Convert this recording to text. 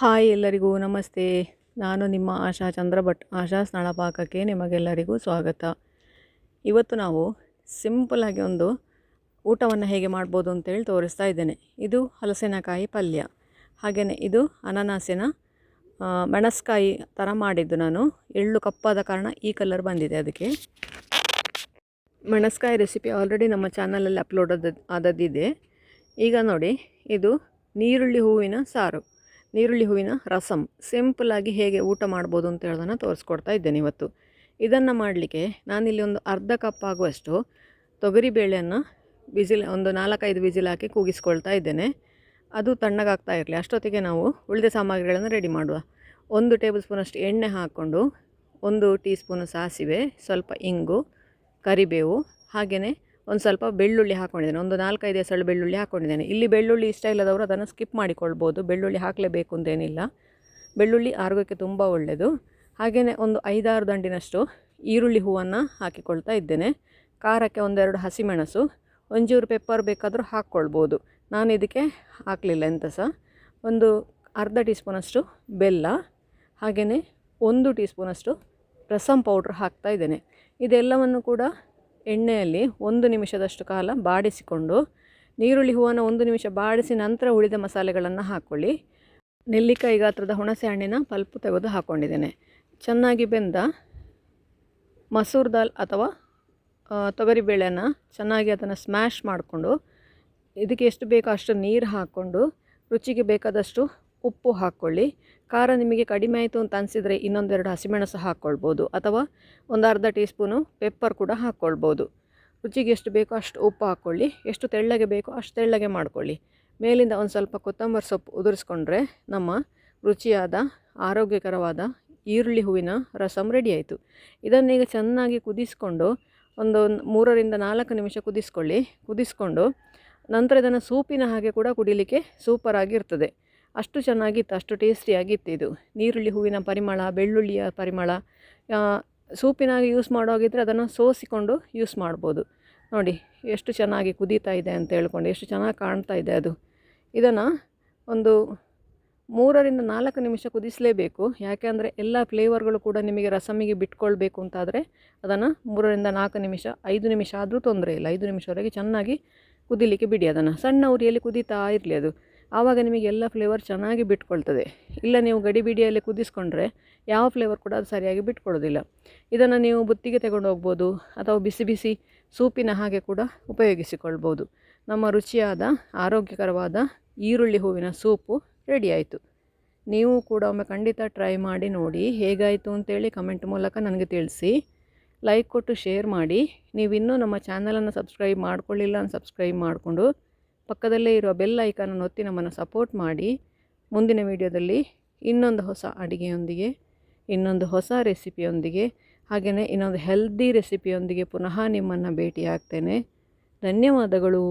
Hi ಎಲ್ಲರಿಗೂ ನಮಸ್ತೆ. ನಾನು ನಿಮ್ಮ ಆಶಾ ಚಂದ್ರಭಟ್. ಆಶಾ ಸ್ನಳಪಾಕಕ್ಕೆ ನಿಮಗೆಲ್ಲರಿಗೂ ಸ್ವಾಗತ. ಇವತ್ತು ನಾವು ಸಿಂಪಲಾಗಿ ಒಂದು ಊಟವನ್ನು ಹೇಗೆ ಮಾಡ್ಬೋದು ಅಂತೇಳಿ ತೋರಿಸ್ತಾ ಇದ್ದೇನೆ. ಇದು ಹಲಸಿನಕಾಯಿ ಪಲ್ಯ, ಹಾಗೆಯೇ ಇದು ಅನಾನಸಿನ ಮೆಣಸ್ಕಾಯಿ ಥರ ಮಾಡಿದ್ದು. ನಾನು ಎಳ್ಳು ಕಪ್ಪಾದ ಕಾರಣ ಈ ಕಲರ್ ಬಂದಿದೆ. ಅದಕ್ಕೆ ಮೆಣಸ್ಕಾಯಿ ರೆಸಿಪಿ ಆಲ್ರೆಡಿ ನಮ್ಮ ಚಾನಲಲ್ಲಿ ಅಪ್ಲೋಡ್ ಆದದ್ದಿದೆ. ಈಗ ನೋಡಿ, ಇದು ನೀರುಳ್ಳಿ ಹೂವಿನ ಸಾರು, ನೀರುಳ್ಳಿ ಹೂವಿನ ರಸಮ್ ಸಿಂಪಲಾಗಿ ಹೇಗೆ ಊಟ ಮಾಡ್ಬೋದು ಅಂತ ಹೇಳೋದನ್ನು ತೋರಿಸ್ಕೊಡ್ತಾ ಇದ್ದೇನೆ ಇವತ್ತು. ಇದನ್ನು ಮಾಡಲಿಕ್ಕೆ ನಾನಿಲ್ಲಿ ಒಂದು ಅರ್ಧ ಕಪ್ ಆಗುವಷ್ಟು ತೊಗರಿಬೇಳೆಯನ್ನು ಒಂದು 4-5 ವಿಸಿಲ್ ಹಾಕಿ ಕೂಗಿಸ್ಕೊಳ್ತಾ ಇದ್ದೇನೆ. ಅದು ತಣ್ಣಗಾಗ್ತಾ ಇರಲಿ, ಅಷ್ಟೊತ್ತಿಗೆ ನಾವು ಉಳಿದ ಸಾಮಗ್ರಿಗಳನ್ನು ರೆಡಿ ಮಾಡುವ. 1 ಟೇಬಲ್ ಸ್ಪೂನಷ್ಟು ಎಣ್ಣೆ ಹಾಕ್ಕೊಂಡು 1 ಟೀ ಸ್ಪೂನು ಸಾಸಿವೆ, ಸ್ವಲ್ಪ ಇಂಗು, ಕರಿಬೇವು, ಹಾಗೆಯೇ ಒಂದು ಸ್ವಲ್ಪ ಬೆಳ್ಳುಳ್ಳಿ ಹಾಕ್ಕೊಂಡಿದ್ದೇನೆ. ಒಂದು 4-5 ಎಸಳು ಬೆಳ್ಳುಳ್ಳಿ ಹಾಕ್ಕೊಂಡಿದ್ದೇನೆ. ಇಲ್ಲಿ ಬೆಳ್ಳುಳ್ಳಿ ಇಷ್ಟ ಇಲ್ಲದವರು ಅದನ್ನು ಸ್ಕಿಪ್ ಮಾಡಿಕೊಳ್ಬೋದು, ಬೆಳ್ಳುಳ್ಳಿ ಹಾಕಲೇಬೇಕು ಅಂತೇನಿಲ್ಲ. ಬೆಳ್ಳುಳ್ಳಿ ಆರೋಗ್ಯಕ್ಕೆ ತುಂಬ ಒಳ್ಳೆಯದು. ಹಾಗೆಯೇ ಒಂದು 5-6 ದಂಡಿನಷ್ಟು ಈರುಳ್ಳಿ ಹೂವನ್ನು ಹಾಕಿಕೊಳ್ತಾ ಇದ್ದೇನೆ. ಖಾರಕ್ಕೆ 1-2 ಹಸಿಮೆಣಸು, ಒಂಚೂರು ಪೆಪ್ಪರ್ ಬೇಕಾದರೂ ಹಾಕ್ಕೊಳ್ಬೋದು. ನಾನು ಇದಕ್ಕೆ ಹಾಕಲಿಲ್ಲ ಎಂತ ಸಹ. ಒಂದು ಅರ್ಧ ಟೀ ಸ್ಪೂನಷ್ಟು ಬೆಲ್ಲ, ಹಾಗೆಯೇ 1 ಟೀ ಸ್ಪೂನಷ್ಟು ರಸಮ್ ಪೌಡ್ರ್ ಹಾಕ್ತಾ ಇದ್ದೇನೆ. ಇದೆಲ್ಲವನ್ನು ಕೂಡ ಎಣ್ಣೆಯಲ್ಲಿ 1 ನಿಮಿಷದಷ್ಟು ಕಾಲ ಬಾಡಿಸಿಕೊಂಡು, ನೀರುಳ್ಳಿ ಹೂವನ್ನು 1 ನಿಮಿಷ ಬಾಡಿಸಿ ನಂತರ ಉಳಿದ ಮಸಾಲೆಗಳನ್ನು ಹಾಕ್ಕೊಳ್ಳಿ. ನೆಲ್ಲಿಕಾಯಿ ಗಾತ್ರದ ಹುಣಸೆ ಹಣ್ಣಿನ ಪಲ್ಪು ತೆಗೆದು ಹಾಕ್ಕೊಂಡಿದ್ದೇನೆ. ಚೆನ್ನಾಗಿ ಬೆಂದ ಮಸೂರ್ ದಾಲ್ ಅಥವಾ ತೊಗರಿಬೇಳೆಯನ್ನು ಚೆನ್ನಾಗಿ ಅದನ್ನು ಸ್ಮ್ಯಾಶ್ ಮಾಡಿಕೊಂಡು, ಇದಕ್ಕೆ ಎಷ್ಟು ಬೇಕೋ ಅಷ್ಟು ನೀರು ಹಾಕ್ಕೊಂಡು, ರುಚಿಗೆ ಬೇಕಾದಷ್ಟು ಉಪ್ಪು ಹಾಕ್ಕೊಳ್ಳಿ. ಖಾರ ನಿಮಗೆ ಕಡಿಮೆ ಆಯಿತು ಅಂತ ಅನಿಸಿದರೆ 1-2 ಹಸಿಮೆಣಸು ಹಾಕ್ಕೊಳ್ಬೋದು, ಅಥವಾ 1/2 ಟೀ ಸ್ಪೂನು ಪೆಪ್ಪರ್ ಕೂಡ ಹಾಕ್ಕೊಳ್ಬೋದು. ರುಚಿಗೆ ಎಷ್ಟು ಬೇಕೋ ಅಷ್ಟು ಉಪ್ಪು ಹಾಕ್ಕೊಳ್ಳಿ. ಎಷ್ಟು ತೆಳ್ಳಗೆ ಬೇಕೋ ಅಷ್ಟು ತೆಳ್ಳಗೆ ಮಾಡ್ಕೊಳ್ಳಿ. ಮೇಲಿಂದ ಒಂದು ಸ್ವಲ್ಪ ಕೊತ್ತಂಬರಿ ಸೊಪ್ಪು ಉದುರಿಸ್ಕೊಂಡ್ರೆ ನಮ್ಮ ರುಚಿಯಾದ ಆರೋಗ್ಯಕರವಾದ ಈರುಳ್ಳಿ ಹೂವಿನ ರಸಮ್ ರೆಡಿ ಆಯಿತು. ಇದನ್ನೀಗ ಚೆನ್ನಾಗಿ ಕುದಿಸ್ಕೊಂಡು ಒಂದು 3-4 ನಿಮಿಷ ಕುದಿಸ್ಕೊಂಡು ನಂತರ ಇದನ್ನು ಸೂಪಿನ ಹಾಗೆ ಕೂಡ ಕುಡಿಲಿಕ್ಕೆ ಸೂಪರಾಗಿರ್ತದೆ. ಅಷ್ಟು ಚೆನ್ನಾಗಿತ್ತು, ಅಷ್ಟು ಟೇಸ್ಟಿಯಾಗಿತ್ತು. ಇದು ನೀರುಳ್ಳಿ ಹೂವಿನ ಪರಿಮಳ, ಬೆಳ್ಳುಳ್ಳಿಯ ಪರಿಮಳ. ಸೂಪಿನಾಗಿ ಯೂಸ್ ಮಾಡೋಗಿದ್ದರೆ ಅದನ್ನು ಸೋಸಿಕೊಂಡು ಯೂಸ್ ಮಾಡ್ಬೋದು. ನೋಡಿ ಎಷ್ಟು ಚೆನ್ನಾಗಿ ಕುದೀತಾ ಇದೆ ಅಂತ ಹೇಳ್ಕೊಂಡು, ಎಷ್ಟು ಚೆನ್ನಾಗಿ ಕಾಣ್ತಾ ಇದೆ ಅದು. ಇದನ್ನು ಒಂದು 3-4 ನಿಮಿಷ ಕುದಿಸಲೇಬೇಕು. ಯಾಕೆಂದರೆ ಎಲ್ಲ ಫ್ಲೇವರ್ಗಳು ಕೂಡ ನಿಮಗೆ ರಸಮಿಗೆ ಬಿಟ್ಕೊಳ್ಬೇಕು ಅಂತಾದರೆ ಅದನ್ನು 3-4 ನಿಮಿಷ, 5 ನಿಮಿಷ ಆದರೂ ತೊಂದರೆ ಇಲ್ಲ, 5 ನಿಮಿಷವರೆಗೆ ಚೆನ್ನಾಗಿ ಕುದಿಲಿಕ್ಕೆ ಬಿಡಿ. ಅದನ್ನು ಸಣ್ಣ ಉರಿಯಲ್ಲಿ ಕುದೀತಾ ಇರಲಿ ಅದು. ಆವಾಗ ನಿಮಗೆ ಎಲ್ಲ ಫ್ಲೇವರ್ ಚೆನ್ನಾಗಿ ಬಿಟ್ಕೊಳ್ತದೆ. ಇಲ್ಲ ನೀವು ಗಡಿ ಬಿಡಿಯಲ್ಲಿ ಕುದಿಸ್ಕೊಂಡ್ರೆ ಯಾವ ಫ್ಲೇವರ್ ಕೂಡ ಅದು ಸರಿಯಾಗಿ ಬಿಟ್ಕೊಳ್ಳೋದಿಲ್ಲ. ಇದನ್ನು ನೀವು ಬುತ್ತಿಗೆ ತಗೊಂಡು ಹೋಗ್ಬೋದು, ಅಥವಾ ಬಿಸಿ ಬಿಸಿ ಸೂಪಿನ ಹಾಗೆ ಕೂಡ ಉಪಯೋಗಿಸಿಕೊಳ್ಬೋದು. ನಮ್ಮ ರುಚಿಯಾದ ಆರೋಗ್ಯಕರವಾದ ಈರುಳ್ಳಿ ಹೂವಿನ ಸೂಪು ರೆಡಿ ಆಯಿತು. ನೀವು ಕೂಡ ಒಮ್ಮೆ ಖಂಡಿತ ಟ್ರೈ ಮಾಡಿ ನೋಡಿ, ಹೇಗಾಯಿತು ಅಂತೇಳಿ ಕಮೆಂಟ್ ಮೂಲಕ ನನಗೆ ತಿಳಿಸಿ. ಲೈಕ್ ಕೊಟ್ಟು ಶೇರ್ ಮಾಡಿ. ನೀವಿನ್ನೂ ನಮ್ಮ ಚಾನಲನ್ನು ಸಬ್ಸ್ಕ್ರೈಬ್ ಮಾಡ್ಕೊಳ್ಳಿಲ್ಲ ಅಂತ ಸಬ್ಸ್ಕ್ರೈಬ್ ಮಾಡಿಕೊಂಡು ಪಕ್ಕದಲ್ಲೇ ಇರುವ ಬೆಲ್ ಐಕಾನನ್ನು ಒತ್ತಿ ನಮ್ಮನ್ನು ಸಪೋರ್ಟ್ ಮಾಡಿ. ಮುಂದಿನ ವಿಡಿಯೋದಲ್ಲಿ ಇನ್ನೊಂದು ಹೊಸ ಅಡುಗೆಯೊಂದಿಗೆ, ಇನ್ನೊಂದು ಹೊಸ ರೆಸಿಪಿಯೊಂದಿಗೆ, ಹಾಗೆಯೇ ಇನ್ನೊಂದು ಹೆಲ್ದಿ ರೆಸಿಪಿಯೊಂದಿಗೆ ಪುನಃ ನಿಮ್ಮನ್ನು ಭೇಟಿ ಆಗ್ತೇನೆ. ಧನ್ಯವಾದಗಳು.